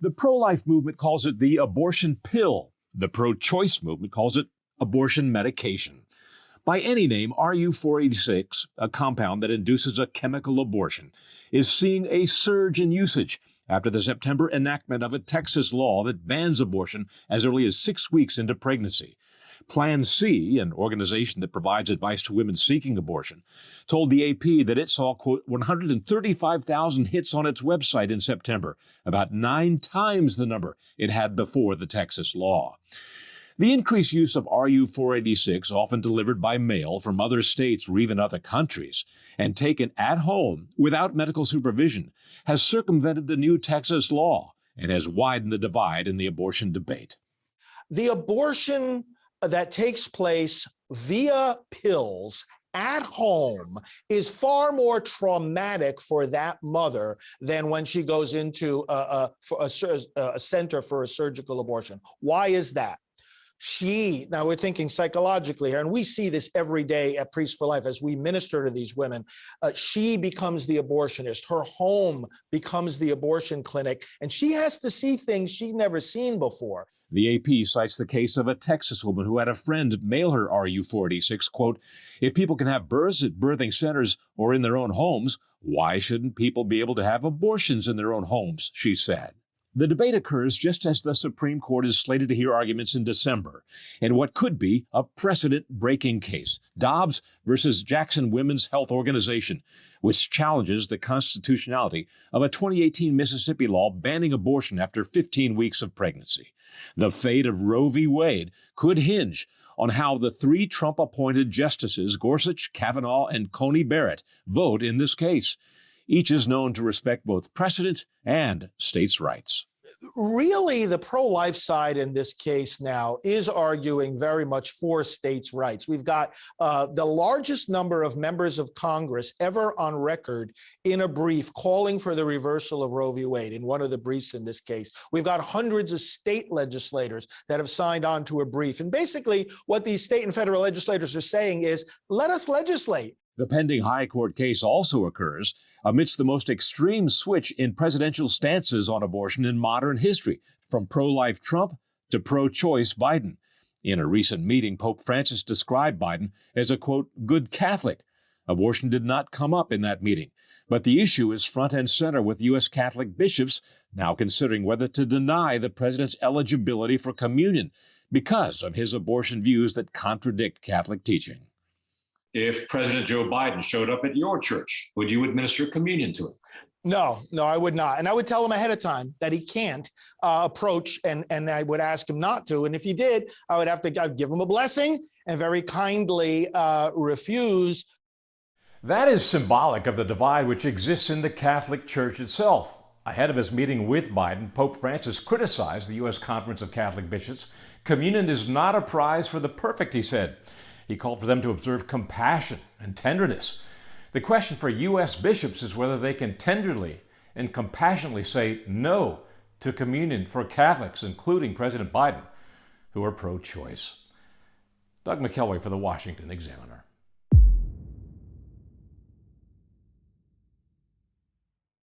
The pro-life movement calls it the abortion pill. The pro-choice movement calls it abortion medication. By any name, RU486, a compound that induces a chemical abortion, is seeing a surge in usage after the September enactment of a Texas law that bans abortion as early as 6 weeks into pregnancy. Plan C, an organization that provides advice to women seeking abortion, told the AP that it saw, quote, 135,000 hits on its website in September, about 9 times the number it had before the Texas law. The increased use of RU486, often delivered by mail from other states or even other countries, and taken at home without medical supervision, has circumvented the new Texas law and has widened the divide in the abortion debate. The abortion that takes place via pills at home is far more traumatic for that mother than when she goes into a center for a surgical abortion. Why is that? Now we're thinking psychologically here, and we see this every day at Priests for Life as we minister to these women. She becomes the abortionist. Her home becomes the abortion clinic, and she has to see things she's never seen before. The AP cites the case of a Texas woman who had a friend mail her RU486, quote, if people can have births at birthing centers or in their own homes, why shouldn't people be able to have abortions in their own homes, she said. The debate occurs just as the Supreme Court is slated to hear arguments in December in what could be a precedent-breaking case, Dobbs versus Jackson Women's Health Organization, which challenges the constitutionality of a 2018 Mississippi law banning abortion after 15 weeks of pregnancy. The fate of Roe v. Wade could hinge on how the 3 Trump-appointed justices, Gorsuch, Kavanaugh, and Coney Barrett, vote in this case. Each is known to respect both precedent and states' rights. Really, the pro-life side in this case now is arguing very much for states' rights. We've got the largest number of members of Congress ever on record in a brief calling for the reversal of Roe v. Wade, in one of the briefs in this case. We've got hundreds of state legislators that have signed on to a brief. And basically, what these state and federal legislators are saying is, let us legislate. The pending high court case also occurs amidst the most extreme switch in presidential stances on abortion in modern history, from pro-life Trump to pro-choice Biden. In a recent meeting, Pope Francis described Biden as a, quote, good Catholic. Abortion did not come up in that meeting, but the issue is front and center with U.S. Catholic bishops now considering whether to deny the president's eligibility for communion because of his abortion views that contradict Catholic teaching. If President Joe Biden showed up at your church, would you administer communion to him? No, I would not. And I would tell him ahead of time that he can't approach, and I would ask him not to. And if he did, I'd give him a blessing and very kindly refuse. That is symbolic of the divide which exists in the Catholic Church itself. Ahead of his meeting with Biden, Pope Francis criticized the U.S. Conference of Catholic Bishops. Communion is not a prize for the perfect, he said. He called for them to observe compassion and tenderness. The question for U.S. bishops is whether they can tenderly and compassionately say no to communion for Catholics, including President Biden, who are pro-choice. Doug McKelway for the Washington Examiner.